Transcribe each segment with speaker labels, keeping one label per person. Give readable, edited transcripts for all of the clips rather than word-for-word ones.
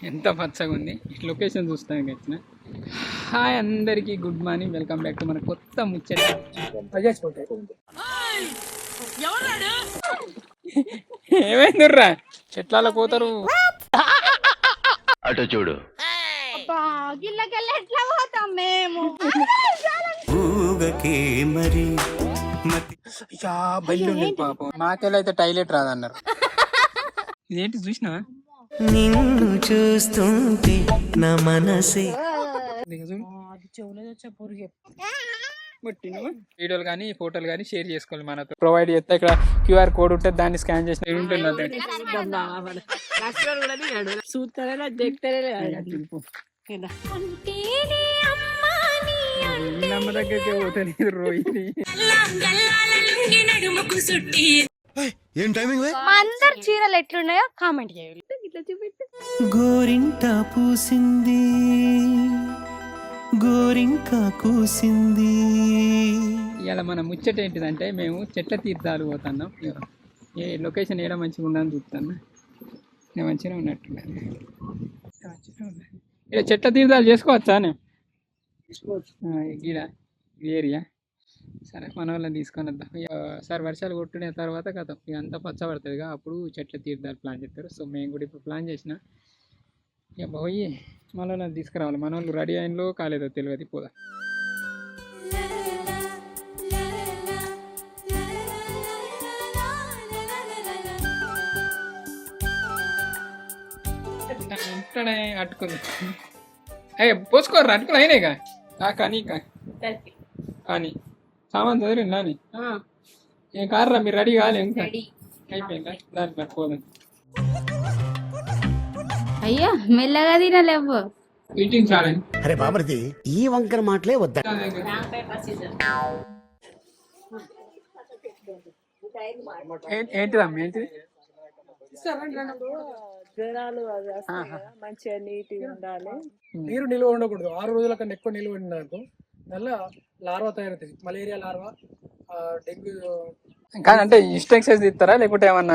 Speaker 1: ఎంత పచ్చగా ఉంది. లొకేషన్ చూస్తాను వచ్చిన. హాయ్ అందరికీ good morning, welcome back to మన కొత్త ముచ్చట. ఏమైందిర్రా చెట్లలో పోతారు?
Speaker 2: అటు చూడు.
Speaker 1: బయలు పాపం మాకెళ్ళైతే టైలెట్ రాదన్నారు. ఇదేంటి చూసినా?
Speaker 3: నిన్ను చూస్తుంటే నా మనసే
Speaker 1: వీడియోలు కానీ ఫోటోలు కానీ షేర్ చేసుకోవాలి మనతో. ప్రొవైడ్ చేస్తే ఇక్కడ క్యూఆర్ కోడ్ ఉంటే దాన్ని స్కాన్ చేసి ఉంటుంది. నమ్మ దగ్గరికి పోతే రోహిణి
Speaker 4: ఏం టైమింగ్
Speaker 5: అందరు చీరలు ఎట్లున్నాయో కామెంట్ చేయండి. ఇట్లా చూపెట్టు.
Speaker 3: గోరింట పూసింది గోరింక కూసింది.
Speaker 1: ఇవాళ మన ముచ్చట ఏంటిదంటే మేము చెట్ల తీర్థాలు పోతున్నాం. ఏ లొకేషన్ ఏడా మంచిగా ఉందని చూస్తాను. నేను మంచిగా ఉన్నట్టున్నాను. ఇక్కడ చెట్ల తీర్థాలు చేసుకోవచ్చా? గీడ ఏరియా సరే మన వాళ్ళని తీసుకొని వద్దాం. సార్ వర్షాలు కొట్టునే తర్వాత కదా ఇక అంతా పచ్చ పడుతుందిగా, అప్పుడు చెట్ల తీర్థాలు ప్లాన్ చేస్తారు. సో మేము కూడా ఇప్పుడు ప్లాన్ చేసిన ఇక పోయి మన వాళ్ళని తీసుకురావాలి. మన వాళ్ళు రెడీ అయినలో కాలేదో తెలియదు. పోదా వెంటనే అట్టుకుంది. అయ్యే పోసుకోరు అట్టుకుని అయినాయిగా కానీ కానీ సామాన్ చదివింది నాని. ఏం కార్రా మీరు రెడీ కావాలి? ఇంకా అయిపోయిందా? దాని మరి పోదాం.
Speaker 5: అయ్యో మెల్లగా తినలేవు.
Speaker 1: మీటింగ్ చాలు.
Speaker 4: అరే బాబర్ది ఈ వంకర మాటలే వద్దా.
Speaker 1: ఏంటిదమ్మా ఏంటిది?
Speaker 6: జ్వరాలు మంచిగా నీట్గా ఉండాలి.
Speaker 7: నీరు నిల్వ ఉండకూడదు. 6 రోజుల కన్నా ఎక్కువ నిల్వ ఉండదు. దానిలో లార్వా తయారవుతుంది. Malaria larva, dengue.
Speaker 1: కానీ అంటే ఇన్స్ట్రక్షన్స్ ఇస్తారా లేకపోతే ఏమన్నా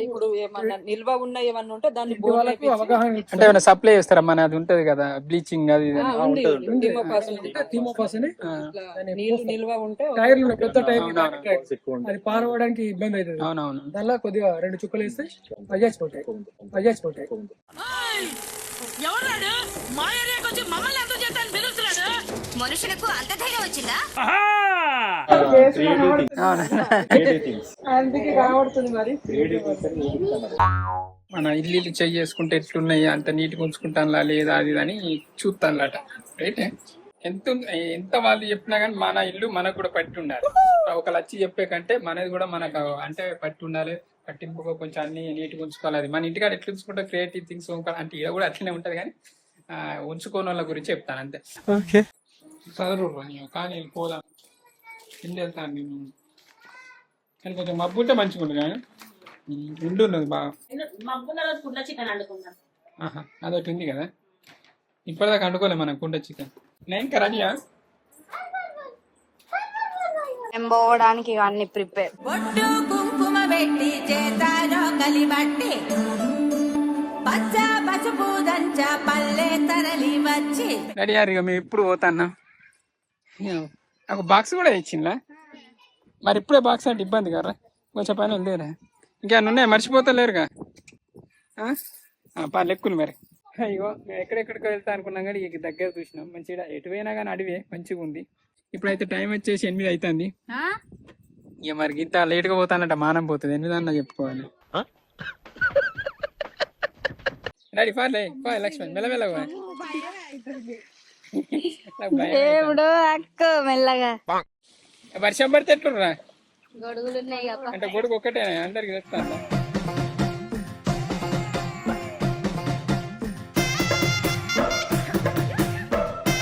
Speaker 6: ఇప్పుడు ఏమన్నా నిల్వ ఉన్న ఏమన్నా ఉంటే దాన్ని
Speaker 7: వాళ్ళకు అవగాహన
Speaker 1: అంటే ఏమైనా సప్లై చేస్తారా? మన అది ఉంటది కదా బ్లీచింగ్ అది
Speaker 7: థీమోపాస్ అని
Speaker 6: నీళ్ళు నిల్వ ఉంటే
Speaker 7: టైర్లు ఉన్నాయి, పెద్ద టైర్లు. అది పారవడానికి ఇబ్బంది అవుతుంది.
Speaker 1: అవునవును.
Speaker 7: దానిలో కొద్దిగా 2 చుక్కలు వేస్తే పజాచిపోతాయి.
Speaker 5: మనుషులకు అంత ధైర్యం వచ్చిందా?
Speaker 1: మన ఇల్లు చెయ్యి చేసుకుంటే ఎట్లున్నాయి, అంత నీట్గా ఉంచుకుంటానులా లేదా అది అని చూస్తానులాట. రైట్. ఎంత వాళ్ళు చెప్పినా కానీ మన ఇల్లు మనకు కూడా పట్టి ఉండాలి. ఒక లచ్చి చెప్పే కంటే మనది కూడా మనకు అంటే పట్టి ఉండాలి. పట్టింపుగా కొంచెం అన్ని నీట్గా ఉంచుకోవాలి. అది మన ఇంటికాడ ఎట్లా ఉంచుకుంటే క్రియేటివ్ థింగ్స్ అంటే ఇది కూడా అట్లనే ఉంటది. కానీ ఉంచుకోని వాళ్ళ గురించి చెప్తాను అంతే.
Speaker 3: ఓకే
Speaker 1: చదువు కానీ పోదాం. ఇల్లు వెళ్తాను నేను. కానీ కొంచెం మబ్బు ఉంటే మంచిగా ఉంటుంది. కానీ ఉండు ఉన్నది బాగా. అదొకటి ఉంది కదా, ఇప్పటిదాకా వండుకోలే మనం కుండ చికెన్. నేను ఇంకా రెడీయా?
Speaker 5: మేము పోవడానికి అన్ని ప్రిపేర్.
Speaker 1: రెడీ అయ్యారు. ఇక మేము ఇప్పుడు పోతాన్నా. ఒక బాక్స్ కూడా ఇచ్చిందా మరి? ఇప్పుడే బాక్స్ అంటే ఇబ్బంది కదా, కొంచెం పని ఉందేరా. ఇంకేమన్నా ఉన్నాయి మర్చిపోతలేరుగా? లెక్కులు మరి. అయ్యో మేము ఎక్కడెక్కడికి వెళ్తా అనుకున్నాం కానీ ఇక దగ్గర చూసినాం. మంచిగా ఎటు పోయినా కానీ అడివే మంచిగా ఉంది. ఇప్పుడైతే టైం వచ్చేసి 8 అవుతుంది. ఇక మరి ఇంత లేట్గా పోతానంట మానం పోతుంది. 8 అన్నా చెప్పుకోవాలి. డాడీ పాలే లక్ష్మణ్ మెల్లమెల్లగా
Speaker 5: దేవుడు అక్క మెల్లగా.
Speaker 1: వర్షం పడితే ఎట్లురా?
Speaker 5: గొడుగులు ఉన్నాయి
Speaker 1: అంటే గొడుగు ఒక్కటే అందరికి చెప్తాను.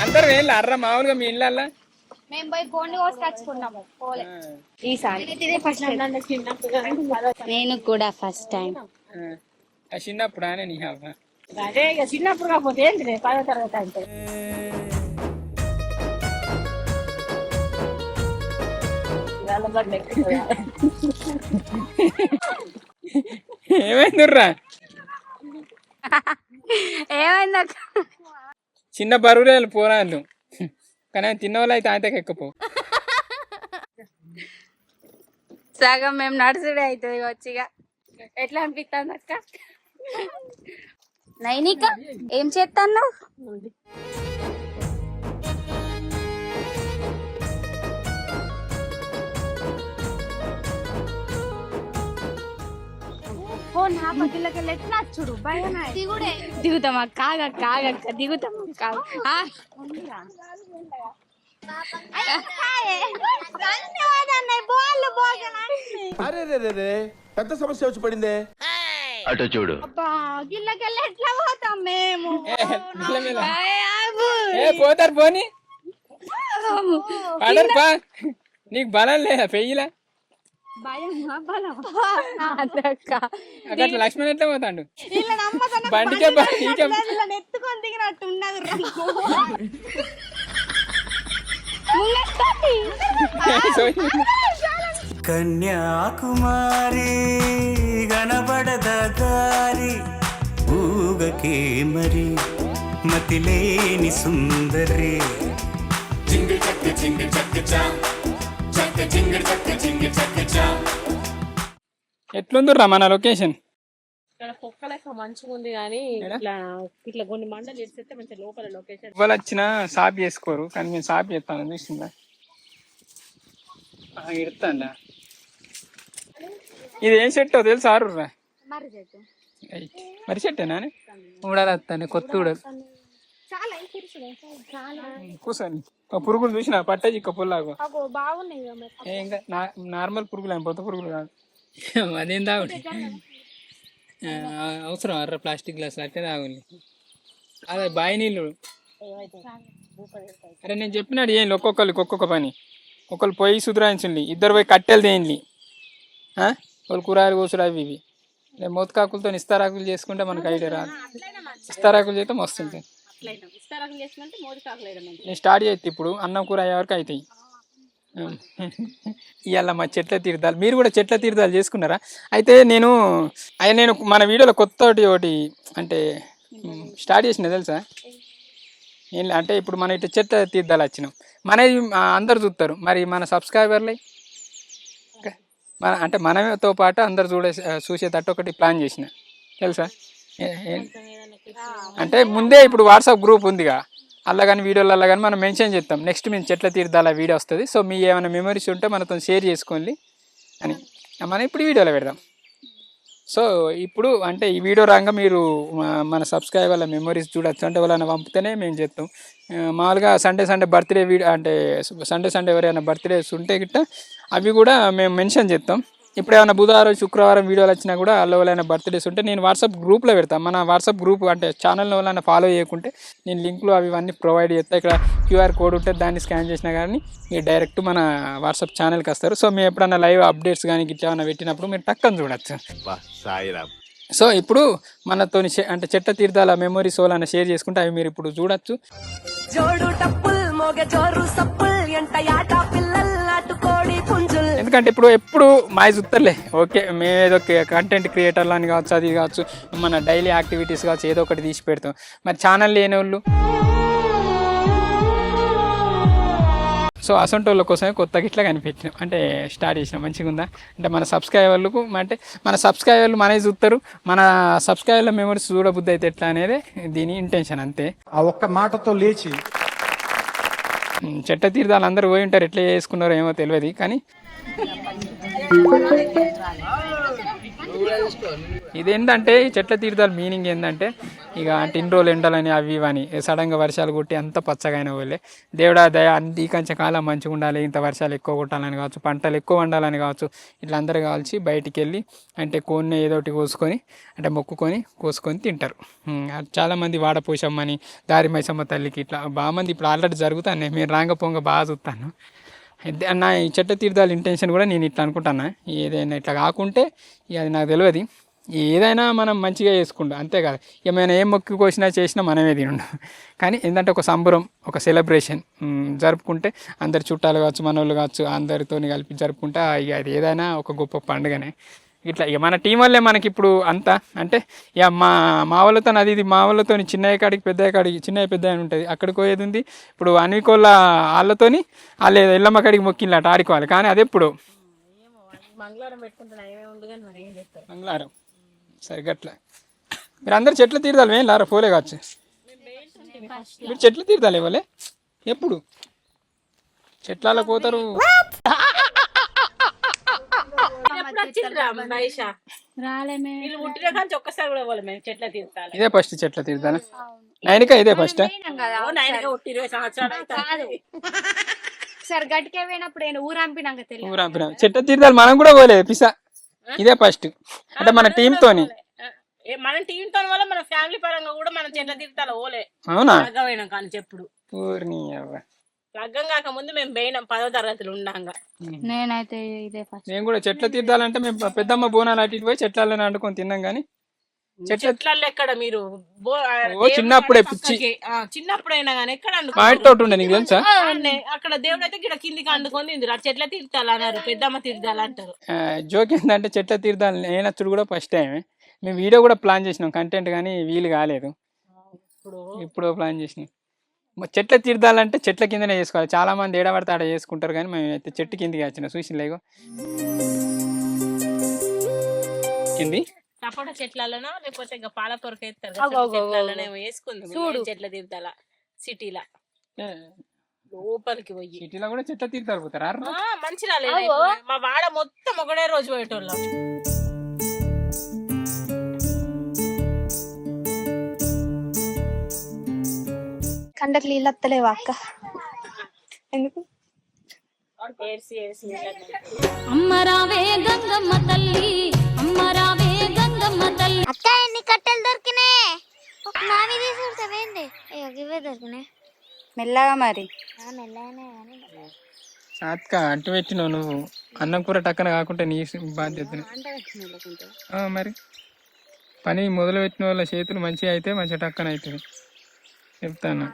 Speaker 1: అందరు వెళ్ళి అర్ర మామూలుగా మీ ఇళ్ళల్లా
Speaker 5: మేము పోయి కోడిని కోసుకొచ్చుకున్నాము. ఈసారి నేను కూడా ఫస్ట్ టైం.
Speaker 1: చిన్నప్పుడు అనే నీ
Speaker 6: అదే ఇక చిన్నప్పుడు కాకపోతే ఏంటి 10వ తరగతి అంటే.
Speaker 1: ఏమైందిర్రా?
Speaker 5: ఏమైంది అక్క?
Speaker 1: చిన్న బరువులు పోరాళ్ళు కానీ తిన్న వాళ్ళు అయితే ఆయనకి ఎక్కపో.
Speaker 5: సగం మేము నడుచుడే అవుతుంది వచ్చిగా. ఎట్లా అనిపిస్తుంది అక్క? నైనిక ఏం చేస్తాను? దిగుతామా? కాగక్క దిగుతామా?
Speaker 2: అరే రే రే రే పెద్ద సమస్య వచ్చి పడిందే.
Speaker 8: అటు చూడు.
Speaker 5: గిల్లకెళ్ళి ఎట్లా పోతాం మేము?
Speaker 1: పోతారు పోని పడరు పా. నీకు బలం లేదా పెయ్యిలా? అక్కడ లక్ష్మణ్ ఎట్లా పోతాడు? బండికే
Speaker 5: ఎత్తుకొని దిగినట్టు ఉన్నది.
Speaker 3: కన్యాకుమారి గణపడద దారి ఊగకే మరి మతిలేని సుందరి.
Speaker 1: ఎట్లుందిరా మన లొకేషన్?
Speaker 6: ఇక్కడ కుక్క లెక్క మంచిగా ఉంది కానీ ఇట్లా ఇట్లా కొన్ని మండలు చేస్తే మంచి లోపల లొకేషన్.
Speaker 1: ఇవాళ వచ్చినా సాప్ చేసుకోరు కానీ మేము సాప్ చేస్తాను చూసిందా? ఇడతాండా. ఇది ఏం చెట్టో తెలుసా? ఆరురా మరి చెట్టేనా? ఊడాలి వస్తాను కొత్త ఊడలు కూర్చొని పురుగులు చూసిన పట్ట చిక్క పుల్లాగా ఇంకా నార్మల్ పురుగులు ఏం కొత్త పురుగులు కాదు. అదేం తాగుంది అవసరం అర్ర ప్లాస్టిక్ గ్లాసులు అట్టే తాగుంది. అదే బావి నీళ్ళు. అరే నేను చెప్పినాడు ఏం ఒక్కొక్కరికి ఒక్కొక్క పని. ఒకళ్ళు పోయి సుధరాయించండి, ఇద్దరు పోయి కట్టెలు తేయండి, వాళ్ళు కూరగాయలు కూసుడు అవి ఇవి. మోతకాకులతో ఇస్తారాకులు చేసుకుంటే మనకు ఐడియా రాదు. ఇస్తారాకులు చేస్తే మస్తు ఉంటుంది. నేను స్టార్ట్ చేస్తే ఇప్పుడు అన్నం కూర అయ్యే వరకు అవుతాయి. ఇవాళ మా చెట్ల తీర్థాలు. మీరు కూడా చెట్ల తీర్థాలు చేసుకున్నారా? అయితే నేను మన వీడియోలో కొత్త ఒకటి అంటే స్టార్ట్ చేసిన తెలుసా? ఏం అంటే ఇప్పుడు మన ఇటు చెట్ల తీర్థాలు వచ్చినాం, మనవి అందరు చూస్తారు. మరి మన సబ్స్క్రైబర్లు అంటే మనతో పాటు అందరు చూసేటట్టు ఒకటి ప్లాన్ చేసిన తెలుసా? అంటే ముందే ఇప్పుడు వాట్సాప్ గ్రూప్ ఉందిగా, అలా కానీ వీడియోలలో కానీ మనం మెన్షన్ చేస్తాం. నెక్స్ట్ మేము చెట్ల తీర్థాల వీడియో వస్తుంది. సో మీ ఏమైనా మెమరీస్ ఉంటే మనతో షేర్ చేసుకోండి అని మనం ఇప్పుడు వీడియోలో పెడదాం. సో ఇప్పుడు అంటే ఈ వీడియో రాగా మీరు మన సబ్స్క్రైబర్ల మెమరీస్ చూడొచ్చు. అంటే వాళ్ళని పంపితేనే మేము చేస్తాం. మామూలుగా సండే బర్త్డే వీడియో అంటే సండే ఎవరైనా బర్త్డేస్ ఉంటే గిట్ట అవి కూడా మేము మెన్షన్ చేస్తాం. ఇప్పుడు ఏమైనా బుధవారం శుక్రవారం వీడియోలు వచ్చినా కూడా అల్ల వాళ్ళైనా బర్త్డేస్ ఉంటే నేను వాట్సాప్ గ్రూప్లో పెడతాను. మన వాట్సాప్ గ్రూప్ అంటే ఛానల్లో వాళ్ళైనా ఫాలో చేయకుంటే నేను లింక్లు అవి ఇవన్నీ ప్రొవైడ్ చేస్తాను. ఇక్కడ క్యూఆర్ కోడ్ ఉంటే దాన్ని స్కాన్ చేసినా కానీ మీరు డైరెక్ట్ మన వాట్సాప్ ఛానల్కి వస్తారు. సో మేము ఎప్పుడైనా లైవ్ అప్డేట్స్ కానీ ఇట్లా ఏమైనా పెట్టినప్పుడు మీరు టక్కని చూడొచ్చు. సో ఇప్పుడు మనతో అంటే చెట్ల తీర్థాల మెమరీస్ వాళ్ళని షేర్ చేసుకుంటే అవి మీరు ఇప్పుడు చూడొచ్చు. ఎందుకంటే ఎప్పుడు మాయ చూస్తలే ఓకే మేము ఏదో కంటెంట్ క్రియేటర్లు అని కావచ్చు, అది కావచ్చు, మన డైలీ యాక్టివిటీస్ కావచ్చు, ఏదో ఒకటి తీసి పెడతాం. మరి ఛానల్ లేని వాళ్ళు సో అసంటోళ్ళ కోసమే కొత్తగా ఇట్లా కనిపెట్టినాం. అంటే స్టార్ట్ చేసినాం. మంచిగా ఉందా? అంటే మన సబ్స్క్రైబర్లకు అంటే మన సబ్స్క్రైబర్లు మనవి చూస్తారు. మన సబ్స్క్రైబర్ల మెమరీస్ చూడబుద్ధి అయితే ఎట్లా అనేది దీని ఇంటెన్షన్ అంతే.
Speaker 9: ఆ ఒక్క మాటతో లేచి
Speaker 1: చెట్ల తీర్థాలు అందరూ పోయి ఉంటారు, ఎట్లా చేసుకున్నారో ఏమో తెలియదు. కానీ ఇదేంటంటే ఈ చెట్ల తీర్థాలు మీనింగ్ ఏంటంటే ఇక అంటే ఇన్ని రోజులు ఎండాలని అవి ఇవని సడన్గా వర్షాలు కొట్టి అంత పచ్చగా అయిన వాళ్ళే దేవుడా దయ ఈ కొంచెం కాలం మంచిగా ఉండాలి, ఇంత వర్షాలు ఎక్కువ కొట్టాలని కావచ్చు, పంటలు ఎక్కువ వండాలని కావచ్చు, ఇట్లా అందరూ కాల్చి బయటికి వెళ్ళి అంటే కోన్ని ఏదోటి కోసుకొని అంటే మొక్కుకొని కోసుకొని తింటారు. చాలామంది వాడపోషమ్మని దారి మైసమ్మ తల్లికి ఇట్లా బాగా మంది ఇప్పుడు ఆల్రెడీ జరుగుతాను. మీరు రాంగపోంగ బాగా చూస్తాను. నా ఈ చెట్ల తీర్థాల ఇంటెన్షన్ కూడా నేను ఇట్లా అనుకుంటాను. ఏదైనా ఇట్లా కాకుంటే ఇక అది నాకు తెలియదు. ఏదైనా మనం మంచిగా చేసుకుంటాం అంతేకాదు. ఏమైనా ఏం మొక్కి కోసినా చేసినా మనమే తినుండు. కానీ ఏంటంటే ఒక సంబరం, ఒక సెలబ్రేషన్ జరుపుకుంటే అందరి చుట్టాలు కావచ్చు, మనోళ్ళు కావచ్చు, అందరితో కలిపి జరుపుకుంటే ఇక అది ఏదైనా ఒక గొప్ప పండుగనే. ఇట్లా ఇక మన టీం వల్లే మనకి ఇప్పుడు అంతా అంటే ఇక మా వాళ్ళతో అది ఇది మా వాళ్ళతో చిన్నయ్య కాడికి పెద్దయ్య కాడికి చిన్నయ్య పెద్ద అని ఉంటుంది అక్కడికి పోయేది ఉంది. ఇప్పుడు అన్వికోళ్ళ వాళ్ళతోని వాళ్ళు ఎల్లమ్మ కాడికి మొక్కిళ్ళట ఆడుకోవాలి. కానీ అది ఎప్పుడు
Speaker 6: మంగళవారం పెట్టుకుంటున్నా ఏమేమి ఉంది కానీ మరి ఏం చేస్తారు.
Speaker 1: మంగళవారం సరే గట్లా మీరు అందరు చెట్లు తీర్థాలు ఏం లారా పోలే కావచ్చు. మీరు చెట్లు తీర్థాలు ఇవ్వలే ఎప్పుడు చెట్లలో పోతారు.
Speaker 5: రాలే
Speaker 6: వీళ్ళు పుట్టిన కానీ ఒక్కసారి కూడా పోలే మేము చెట్ల తీర్థాలి.
Speaker 1: ఇదే ఫస్ట్ చెట్ల తీర్థాలు నైనిక ఇదే ఫస్ట్
Speaker 6: నాయనగా 20 సంవత్సరాలు అవుతాయి.
Speaker 5: సరే గట్టికే పోయినప్పుడు ఊరంపినాక తెలియదు.
Speaker 1: ఊరంపిన చెట్ల తీర్థాలు మనం కూడా పోలేదు పిసా ఇదే ఫస్ట్ అంటే మన టీమ్ తోని
Speaker 6: మన టీం తో వల్ల మన ఫ్యామిలీ పరంగా కూడా మనం చెట్ల తీర్థాలు పోలే.
Speaker 1: అవునా
Speaker 6: లగ్గం అయినాం కానీ చెప్పుడు లగ్గం కాక ముందు మేము పోయినాం 10వ తరగతిలో ఉండంగా.
Speaker 5: నేనైతే ఇదే ఫస్ట్.
Speaker 1: నేను కూడా చెట్ల తీర్థాలంటే మేము పెద్దమ్మ బోనాలు అటు ఇటు పోయి చెట్లలో వండుకొని తిన్నాం. కానీ
Speaker 6: చెట్లలో ఎక్కడ మీరు
Speaker 1: చిన్నప్పుడే పిచ్చి
Speaker 6: చిన్నప్పుడైనా కానీ ఎక్కడ
Speaker 1: మామిడి తోట ఉండే నీకు తెలుసా?
Speaker 6: అక్కడ దేవుడు అయితే గిడ కిందికి అండుకొని చెట్ల తీర్థాలు అన్నారు, పెద్దమ్మ తీర్థాలు అంటారు.
Speaker 1: జోక్ ఏంటంటే చెట్ల తీర్థాలు నేనచ్చుడు కూడా ఫస్ట్ టైమే. మేము వీడియో కూడా ప్లాన్ చేసినాం కంటెంట్ కానీ వీలు కాలేదు. ఇప్పుడు ప్లాన్ చేసినాం. చెట్ల తీర్థాలంటే చెట్ల కిందనే చేసుకోవాలి. చాలా మంది ఏడబడితే ఆడ చేసుకుంటారు కానీ మేము అయితే చెట్టు కిందికి వచ్చిన చూసిలేగో కింది
Speaker 6: సపోటా చెట్లలోనో లేకపోతే ఇంకా పాల పొరక ఎత్తారు వేసుకుంది చూడు. చెట్ల తీర్థాల సిటీలా లోపలికి పోయి
Speaker 1: సిటీలో కూడా చెట్ల తీర్థాలు పోతారా?
Speaker 6: మంచి రాలేదు. మా వాడ మొత్తం ఒకటే రోజు పోయేటోళ్ళం.
Speaker 5: కండకు నీళ్ళు వస్తలేవా అక్క? ఎందుకు
Speaker 8: అమ్మరావే గంగమ్మ తల్లి, అమ్మరావే గంగమ్మ తల్లి.
Speaker 10: అక్క ఎన్ని కట్టెలు దొరికినాయి? నావి తీసుకుంటావేంది? ఇవే దొరికినాయి.
Speaker 5: మెల్లగా మరి
Speaker 10: మెల్లగానే
Speaker 1: సాత్క అంటు పెట్టినావు నువ్వు. అన్నం కూర టక్కన కాకుండా నీ బాధ్యత. మరి పని మొదలు పెట్టిన వాళ్ళ చేతులు మంచిగా అయితే మంచిగా టక్కన అవుతుంది చెప్తాను.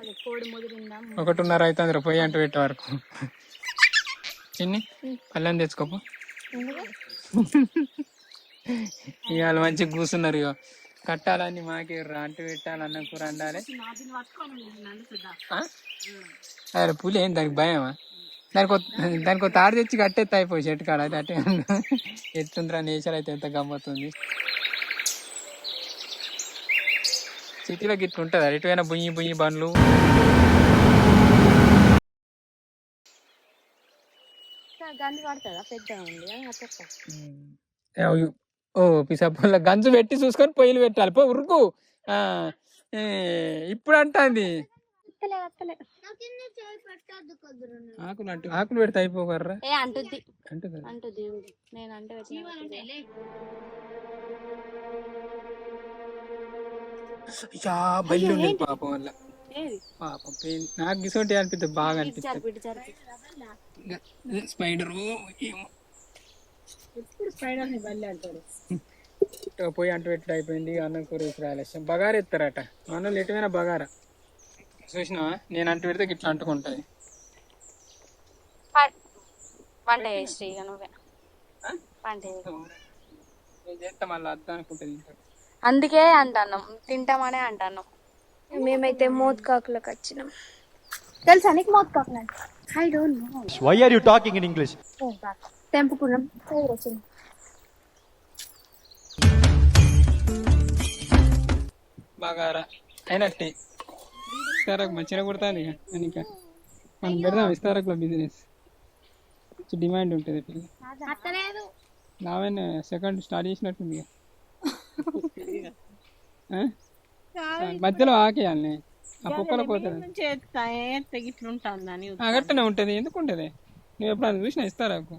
Speaker 1: 1:30 అవుతుంది పోయి అంటు పెట్టే వరకు. చిన్ని పళ్ళని తెచ్చుకోపు. ఇవాళ మంచిగా కూర్చున్నారు. ఇక కట్టాలని మాకే అంటు పెట్టాలి, అన్నం కూర వండాలి. అరే పులి ఏం దానికి భయమా? దానికి తాడు తెచ్చి కట్టేస్తే అయిపోయి చెట్టు కాడ అయితే అట్టే ఎట్లుందిరా నేచర్ అయితే ఎంత గమ్మతుంది. సిటీలో గిట్ల ఉంటుంది. ఎటువైనా బుయ్యి బుయ్యి బండ్లు. ఓ పిసా గంజు పెట్టి చూసుకొని పొయ్యిలు పెట్టాలి. పో ఉరుకు. ఇప్పుడు అంటుంది ఆకులు పెడితే అయిపోకర్రా
Speaker 5: అంటుంది
Speaker 1: అంటుంది. బయలు ఉండేది పాపం వల్ల. పాపం నాకు గిసోటి అనిపిస్తుంది, బాగా అనిపిస్తుంది. స్పైడర్ పోయి అంటు పెట్టడం అయిపోయింది. అన్నం కూర రాలేసాం. బగారా ఎత్తారట మనోళ్ళు. ఎటువైనా బగారా చూసినావా? నేను అంటు పెడితే ఇట్లా అంటుకుంటుంది. చేస్తా మళ్ళీ అర్థం అనుకుంటుంది.
Speaker 5: అందుకే అంటాను తింటామనే అంటాను. మేమైతే మోత్కాకులకు వచ్చినాం. తెలుసా నీకు మోత్కాకులు అంటే? I don't know.
Speaker 9: Why are you talking in English?
Speaker 5: తెంపుకున్నాం.
Speaker 1: బగారా అయినట్టే. విస్తారకు మంచిగా కుడుతుంది. ఇంకా మనం పెడదాం విస్తారకులో బిజినెస్. డిమాండ్ ఉంటుంది. నావైనా సెకండ్ స్టార్ట్ చేసినట్టుంది. మధ్యలో ఆకేయాలి. ఆ కుక్కలో పోతుంది గట్టనే ఉంటుంది. ఎందుకు ఉంటుంది? నువ్వు ఎప్పుడైనా చూసినా ఇస్తారాకు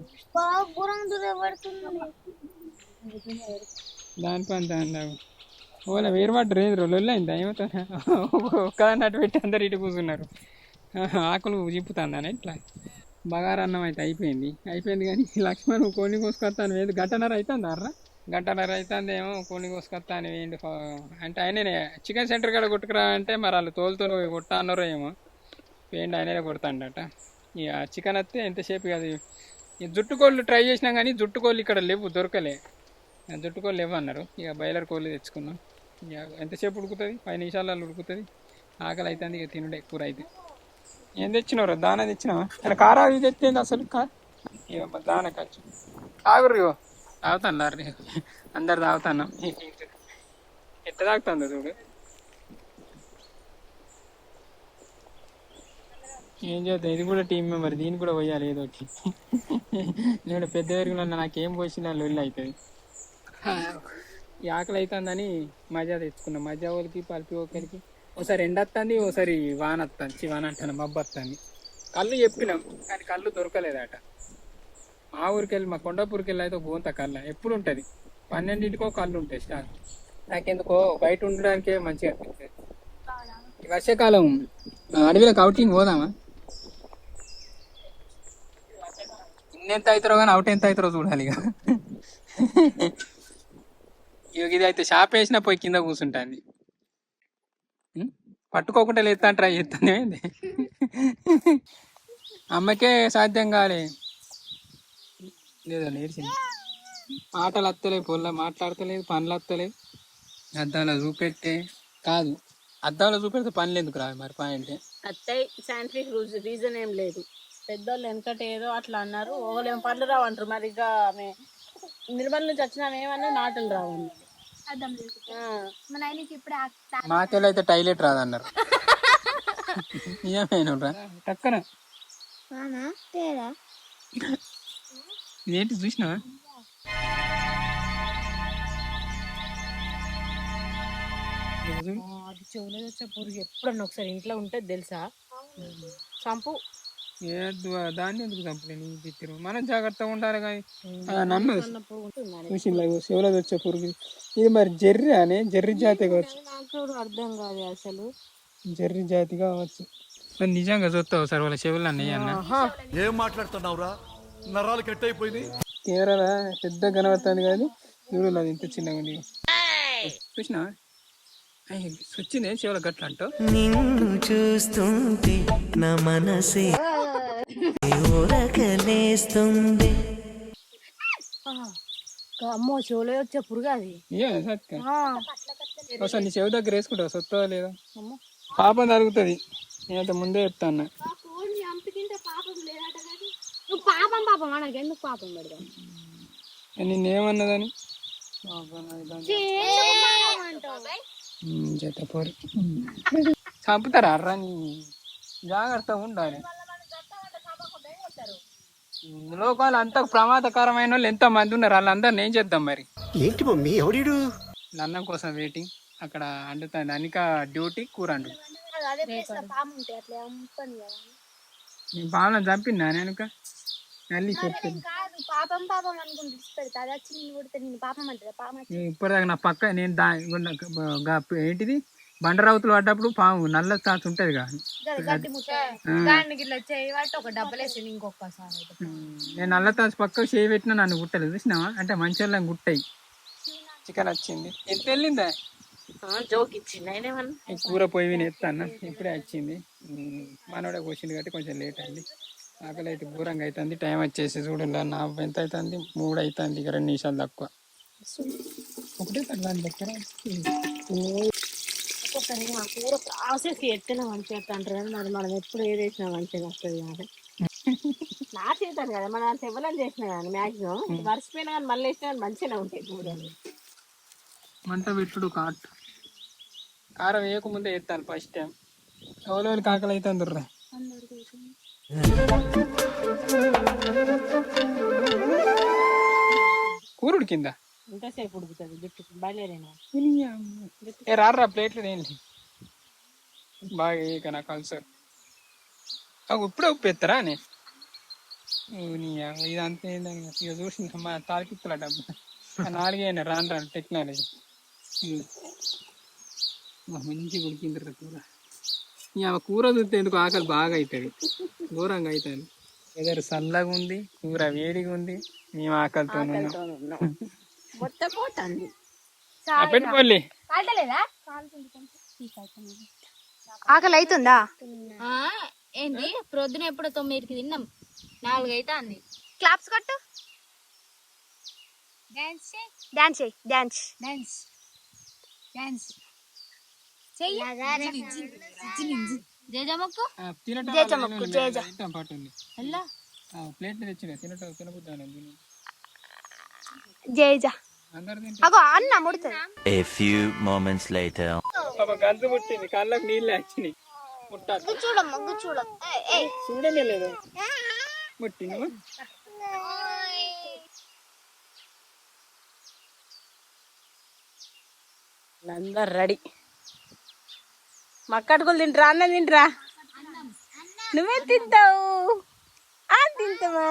Speaker 1: దాని పని దాని ఓలా వేరుపాటు రేంద్రు లొల్లైంది. ఏమవుతా ఒక్కదాన్ని అటు పెట్టి అందరు ఇటు కూర్చున్నారు. ఆకులు జిప్పుతుందని ఇట్లా. బగారా అన్నం అయితే అయిపోయింది కానీ లక్ష్మణ్ కోడిని కోసుకొస్తాను వేది గంటన్నర అవుతుంది. అర్రా గంటన్నర అవుతుంది ఏమో కోడిని కోసుకొస్తాను వేయండి అంటే ఆయననే చికెన్ సెంటర్ కాడ కొట్టుకురా అంటే మరి వాళ్ళు తోలుతో కొట్టా అన్నారో ఏమో. వేయండి ఆయననే కొడతాడట. ఇక చికెన్ వస్తే ఎంతసేపు కాదు. ఈ జుట్టుకోళ్ళు ట్రై చేసినాం కానీ జుట్టుకోళ్ళు ఇక్కడ లేవు, దొరకలే. జుట్టు కోళ్ళు ఇవ్వన్నారు. ఇక బాయిలర్ కోళ్ళు తెచ్చుకున్నాం. ఇక ఎంతసేపు ఉడుకుతుంది? 10 నిమిషాలలో ఉడుకుతుంది. ఆకలి అవుతుంది. ఇక తినుడే కూర అయితే. ఏం తెచ్చినవరా? దానా తెచ్చినావా? ఇక్కడ కారా ఇది తెచ్చింది అసలు ఇక దానా ఖర్చు తాగుర్రు. తాగుతాను లారీ అందరు తాగుతాను. ఎట్లా తాగుతుందో చూడు. ఏం చేద్దాం, ఇది కూడా టీం మెంబర్, దీన్ని కూడా పోయాలి ఏదో ఒకటి. నేను పెద్ద వరకు నాకేం పోసిన లొల్లి అవుతుంది. ఈ ఆకలి అవుతుందని మజా తెచ్చుకున్నాం. మజా వాళ్ళకి పల్పి ఒకరికి ఒకసారి ఎండ వస్తుంది, ఒకసారి వాన వస్తుంది. వాన అంటాను మబ్బు వస్తుంది. కళ్ళు చెప్పినాం కానీ కళ్ళు దొరకలేదట. మా ఊరికి వెళ్ళి మా కొండాపూరికి వెళ్ళి అయితే పోంత కళ్ళ ఎప్పుడు ఉంటుంది. 12ంటికో కళ్ళు ఉంటాయి స్టాక్. నాకెందుకో బయట ఉండడానికే మంచిగా అనిపిస్తుంది. ఈ వర్షాకాలం అడవిలోకి అవుటింగ్ పోదామా? ఇన్నెంత అవుతారో కానీ అవుట్ ఎంత అవుతారో చూడాలి. ఇక ఇది అయితే షాప్ వేసినా పోయి కింద కూర్చుంటుంది. పట్టుకోకుండా లేస్తా ట్రై చేస్తాను. ఏంది అమ్మకే సాధ్యం కాలే. లేదా నేర్చింది. ఆటలు వస్తలేవు, పొల్ల మాట్లాడతలేదు, పనులు వస్తలేవు. అద్దాలో చూపెట్టే కాదు, అద్దాలో చూపెడితే పనులు ఎందుకు రాదు మరి? పాయింట్
Speaker 6: అత్తయ్య సైంటిఫిక్ రీజన్ ఏం లేదు. పెద్దోళ్ళు వెనకట ఏదో అట్లా అన్నారు. ఓళ్ళు ఏం పనులు రావంటారు. మరి ఇక ఆమె నిర్మల్ నుంచి వచ్చినాము ఏమన్నా నాటలు రావన్నారు.
Speaker 1: మాకెళ్ళి అయితే టైలెట్ రాదన్నారు. నిజమేనా? టక్కన ఇదేంటి చూసినా?
Speaker 6: అది చెవులో వచ్చే పురుగు ఎప్పుడన్నా ఒకసారి ఇంట్లో ఉంటే తెలుసా చంపు.
Speaker 1: దాన్ని ఎందుకు చంపలేని తిట్టిరు? మనం జాగ్రత్తగా ఉండాలి. కానీ నమ్మదు. చూసిందా చెవులో వచ్చే పురుగు? ఇది మరి జెర్రీ అనే జెర్రీ జాతి కావచ్చు.
Speaker 6: నాకు అర్థం కాదు అసలు.
Speaker 1: జెర్రీ జాతి కావచ్చు. మరి నిజంగా చూస్తావు సార్ వాళ్ళ చెవులు అన్నీ అన్న?
Speaker 2: ఏం మాట్లాడుతున్నావురా? నరాలు కట్ అయిపోయింది.
Speaker 1: కేరళ పెద్ద కనబడుతుంది కానీ చూడు అది ఇంత చిన్నగా ఉంది. చూసినా వచ్చింది చెవుల గట్ల అంటూ.
Speaker 3: నిన్ను చూస్తుంటే నా మనసే ఊరకలేస్తుంది.
Speaker 6: అమ్మో చెవులో వచ్చే పురుగు అది.
Speaker 1: ఒకసారి నీ చెవి దగ్గర వేసుకుంటావు సొత్తా లేదా? పాపం జరుగుతుంది. నేనైతే ముందే చెప్తాను.
Speaker 5: పాపం పాపం ఎందుకు పాపం పెడదాం?
Speaker 1: నిన్నేమన్నదని పోరు చంపుతారా? అర్రా నీ జాగ్రత్తగా ఉండాలి. లోకాలు అంత ప్రమాదకరమైన వాళ్ళు ఎంత మంది ఉన్నారు. వాళ్ళందరిని ఏం చేద్దాం మరి?
Speaker 4: ఏంటి మమ్మీ ఎవడు?
Speaker 1: అన్నం కోసం వెయిటింగ్. అక్కడ అండుతుంది అనిక డ్యూటీ కూర అండు. పాలను చంపిందా నేనుక? మళ్ళీ చెప్తాను. ఇప్పటిదాకా నా పక్క నేను ఏంటిది బండరావుతులు పడ్డప్పుడు పాము నల్ల చాచు ఉంటది కదా, నేను నల్ల తాచు పక్క చేయి పెట్టినా నన్ను గుట్టలేదు. చూసినావా? అంటే మంచి వాళ్ళని గుట్టాయి. చికెన్ వచ్చింది. ఎంత వెళ్ళిందా?
Speaker 6: జోక్ ఇచ్చింది.
Speaker 1: కూర పొయ్యి మీద ఎత్తాను. ఇప్పుడే వచ్చింది. మనోడే కోసింది కాబట్టి కొంచెం లేట్ అయింది. ఆకలి అయితే ఘోరంగా అవుతుంది. టైం వచ్చేసి చూడండి నా ఎంత అవుతుంది? 3 అవుతుంది. ఇక 2 నిమిషాలు తక్కువ. ఒకటే దాని దగ్గర
Speaker 6: ఒక్కొక్కరి మా కూర ప్రాసెస్ ఎట్టినా మంచిగా అంటారు కానీ మరి మనం ఎప్పుడు ఏది వేసినా మంచిగా వస్తుంది కానీ నా చేతాను కదా మన ఎవరైనా చేసినా కానీ మ్యాక్సిమం మర్చిపోయినా కానీ మళ్ళీ వేసినా కానీ మంచిగానే ఉంటాయి కూర.
Speaker 1: మంట పెట్టుడు కారం వేయకముందే ఎత్తాను ఫస్ట్ టైం. ఎవరెవరికి కాకలు అయితే అందుర్రా. కూరుడు కింద
Speaker 6: ఇంతసేపు ఉడుకుతుంది. జుట్టు బయలుదేరేనా
Speaker 1: రారా ప్లేట్లు ఏంటి బాగా ఇక నాకు కల్సర్ ఇప్పుడే ఉప్పు ఎత్తారా అని ఇదంతా ఏందని ఇక చూసింది మా తాలిపిత్తల డబ్బు 4 అయినా రాను టెక్నాలజీ మంచిగా ఉడికింది కూర. ఇక కూర చూస్తే ఎందుకు ఆకలి బాగా అవుతుంది, ఘోరంగా అవుతుంది. వెదర్ చల్లగా ఉంది, కూర వేడిగా ఉంది, మేము ఆకలితో పెట్టుకోలే.
Speaker 5: ఆకలి అవుతుందా?
Speaker 8: ఏంటి ప్రొద్దున ఎప్పుడు 9కి తిన్నాం, 4 అవుతుంది.
Speaker 5: క్లాప్స్ కట్టు.
Speaker 8: డాన్స్
Speaker 5: డాన్స్ చెయ్యి డాన్స్.
Speaker 8: డాన్స్ డాన్స్ చెయ్యి. జేజమ్మకు
Speaker 5: జేజమ్మకు జేజ.
Speaker 8: ఎలా
Speaker 1: ప్లేట్ తెచ్చిన తినబుద్దాను
Speaker 5: జేజ.
Speaker 1: అందరు
Speaker 5: అగో అన్న ముడుతుంది.
Speaker 3: A few moments later.
Speaker 1: గంజు పుట్టింది కళ్ళకు నీళ్ళు వచ్చినాయి ముట్టాలి
Speaker 5: చూడమ్మ చూడమ్మ.
Speaker 1: చూడలే లేదు ముట్టింది.
Speaker 6: అందరు రెడీ. మక్కడుకులు తింటరా, అన్నం తింటరా? నువ్వే తింటావు. తింటావా?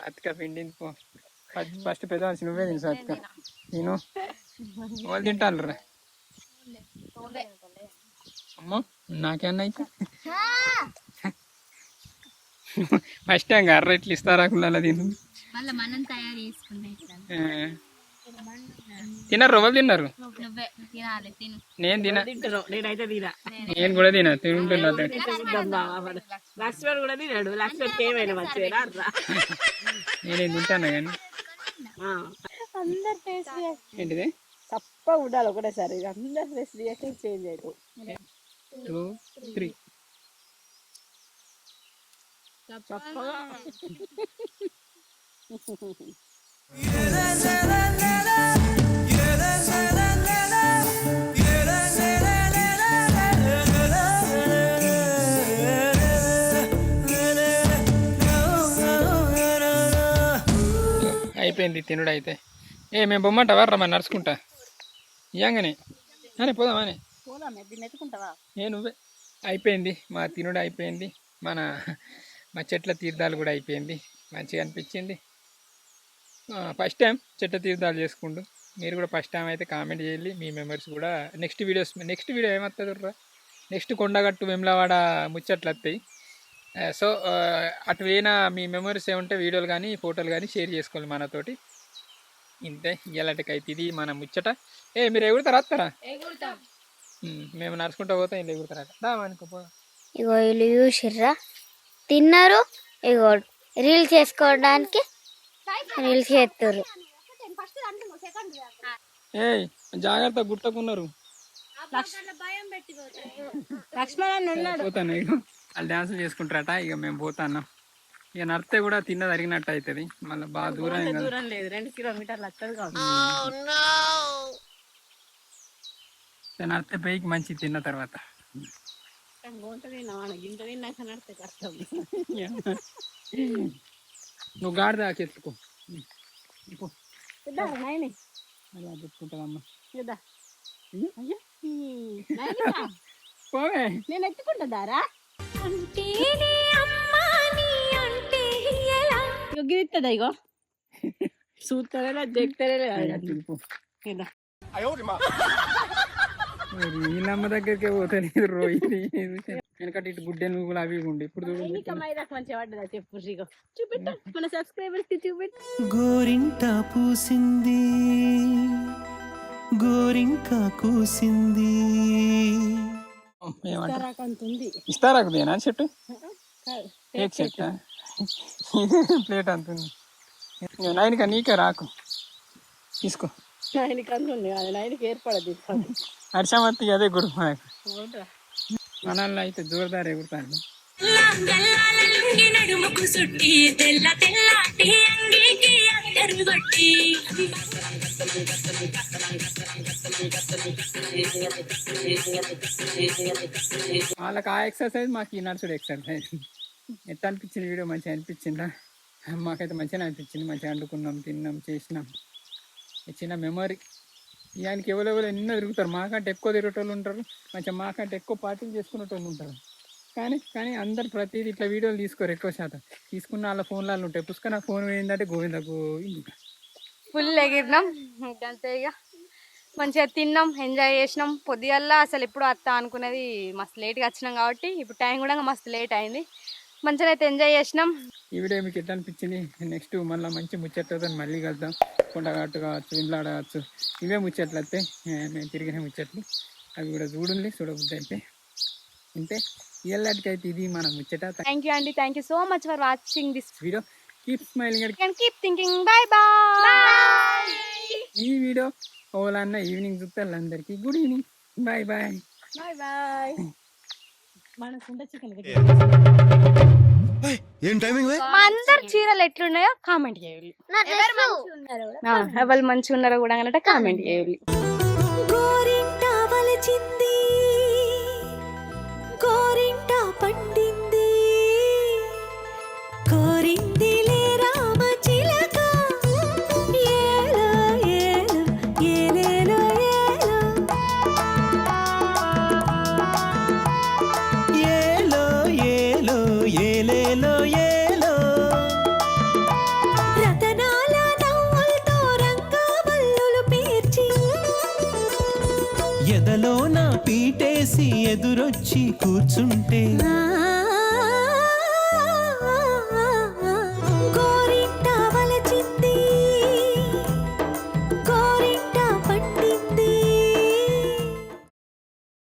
Speaker 1: అతిక పిండింది పో. ఫస్ట్ పెద్ద నువ్వే తిను అతిక. నేను వాళ్ళు తింటాను రా. అమ్మ నాకేమన్నా అయితే ఫస్ట్ టైం అర్ర ఇట్లా ఇస్తారా తిను.
Speaker 8: మళ్ళీ మనం తయారు చేసుకున్నాం.
Speaker 1: తిన్నారు ఎవరు తిన్నారు?
Speaker 8: నువ్వే తినాలి. తిను.
Speaker 1: నేను
Speaker 6: నేనైతే తినా.
Speaker 1: నేను కూడా తింటున్నా.
Speaker 6: లక్ష్మణ్ కూడా తినాడు. లక్ష్మణ్ ఏమైనా మంచిగా
Speaker 1: నేనేం తింటాను కానీ
Speaker 6: అందరు టేస్ట్
Speaker 1: ఏంటిది
Speaker 6: తప్ప ఉండాలి ఒకటేసారి. అందరు టేస్ట్ రియాక్షన్ చేంజ్ అవుతాయి.
Speaker 1: 2, 3
Speaker 6: తప్పగా
Speaker 1: అయిపోయింది తినుడు అయితే. మేము బొమ్మంట వర్రా మరి నడుచుకుంటా ఇయ్యంగానే అని పోదామని. నువ్వే అయిపోయింది మా తినుడు అయిపోయింది. మా చెట్ల తీర్థాలు కూడా అయిపోయింది. మంచిగా అనిపించింది. ఫస్ట్ టైం చెట్ల తీర్థాలు చేసుకుంటూ మీరు కూడా ఫస్ట్ టైం అయితే కామెంట్ చేయాలి. మీ మెంబర్స్ కూడా నెక్స్ట్ వీడియో ఏమవుతుంది రా, నెక్స్ట్ కొండగట్టు వెమ్లవాడ ముచ్చట్లు వస్తాయి. సో అటు పోయినా మీ మెమరీస్ ఏముంటే వీడియోలు కానీ ఫోటోలు కానీ షేర్ చేసుకోవాలి మనతోటి. ఇంతే ఇలాంటికైతే ఇది మన ముచ్చట. మీరు ఎగురుతారా వస్తారా? మేము నడుచుకుంటూ పోతాం. ఇల్లు ఎగురుతారా అనుకోపో.
Speaker 5: ఇగో ఇల్లు చూసిర్రా తిన్నారు. ఇగో రీల్స్ చేసుకోవడానికి రీల్స్ చేస్తారు.
Speaker 1: జాగ్రత్త గుట్టకున్నారు.
Speaker 6: లక్ష్మణ్
Speaker 1: పోతాను ఇక వాళ్ళు డ్యాన్సులు చేసుకుంటారట. ఇక మేము పోతాన్నాం. ఇక నడితే కూడా తిన్నది అరిగినట్టు అవుతుంది. మళ్ళీ బాగా దూరం
Speaker 6: దూరం లేదు, 2 కిలోమీటర్లు వస్తుంది కాదు.
Speaker 1: నడితే పైకి మంచి తిన్న తర్వాత నువ్వు గాడి దాకా ఎత్తుకో. అలా పెట్టుకుంటావమ్మా. పోవే
Speaker 6: నేను ఎత్తుకుంటుందారా గిరిస్తుందా? ఇగో చూస్తారా చెప్తారా?
Speaker 1: వీళ్ళమ్మ దగ్గరికి పోతలేదు రోజు. వెనకటి ఇటు గుడ్డే నువ్వులు అవి ఉండి ఇప్పుడు
Speaker 6: మంచిగా పడ్డదా చెప్పు. చూపెట్టు మన సబ్స్క్రైబర్స్ కి చూపెట్టు.
Speaker 3: గోరింట పూసింది గోరింక కూసింది.
Speaker 1: ఇస్తారాకుదేనా చెట్టు? కేక్ చెట్టు ప్లేట్ అంతుంది. నైన్కా నీకే రాకు తీసుకో.
Speaker 6: 9కి అంతుంది కాదు, 9కి ఏర్పడదు.
Speaker 1: హర్షమత్తి అదే గురు మనల్ని అయితే జోరుదారు ఎగురుతాను. వాళ్ళకి ఆ ఎక్సర్సైజ్ మాకు ఈ నడుచుడు ఎక్సర్సైజ్. ఎట్లా అనిపించింది వీడియో? మంచిగా అనిపించిందా? మాకైతే మంచిగా అనిపించింది. మంచిగా వండుకున్నాం, తిన్నాం, చేసినాం. చిన్న మెమరీ. ఇయానికి ఎవరెవరు ఎన్నో తిరుగుతారు. మాకంటే ఎక్కువ తిరిగేటోళ్ళు ఉంటారు. మంచిగా మాకంటే ఎక్కువ పార్టీలు చేసుకునేటోళ్ళు ఉంటారు. కానీ అందరు ప్రతిదీ ఇట్లా వీడియోలు తీసుకోరు. ఎక్కువ శాతం తీసుకున్న వాళ్ళ ఫోన్లలో ఉంటాయి. పుష్కన ఫోన్ పోయిందంటే గోవింద గోవింద.
Speaker 5: ఫుల్ ఎగిరినాం అంతే. ఇక మంచిగా తిన్నాం, ఎంజాయ్ చేసినాం. పొద్దుగల్లా అసలు ఎప్పుడు వస్తా అనుకునేది మస్తు లేట్గా వచ్చినాం కాబట్టి ఇప్పుడు టైం కూడా మస్తు లేట్ అయింది. మంచిగా అయితే ఎంజాయ్ చేసినాం.
Speaker 1: ఈ వీడియో మీకు ఎట్లా అనిపించింది? నెక్స్ట్ మళ్ళీ మంచి ముచ్చట్లతో మళ్ళీ కలుద్దాం. కొండగట్టు కావచ్చు, ఇండ్లాడ కావచ్చు, ఇవే ముచ్చట్లు వస్తాయి. మేము తిరిగిన ముచ్చట్లు అవి కూడా చూడండి. చూడబుద్ధి అయితే ఇంతే. ఇళ్ళటికైతే ఇది మన ముచ్చట.
Speaker 5: థ్యాంక్ యూ అండి, thank you so much for watching this
Speaker 1: video keep smiling.
Speaker 5: And keep thinking. Bye bye.
Speaker 1: ఈ వీడియో ఓలన్న ఈవినింగ్ చూస్తారు అందరికి. Good evening. Bye bye.
Speaker 6: Bye bye. మన కుండ చికెన్
Speaker 4: ఏం టైమింగ్
Speaker 5: మా అందరి చీరలు ఎట్లున్నాయో కామెంట్ చేయాలి. ఎవరు మంచిగా ఉన్నారో కూడా అన్నట్టు కామెంట్ చేయాలి.
Speaker 10: గోరింట వలచింది గోరింట పండింది కోరిందిలే రామ చిలక ఏలో ఏలో ఏలేలో
Speaker 3: ఏలో ఏలో ఏలేలో ఏలో
Speaker 10: రతనాల నవ్వులతో రంగవల్లులు పేర్చి
Speaker 3: ఎదలో నా పీటేసి ఎదురొచ్చి కూర్చుంటే
Speaker 10: ఆ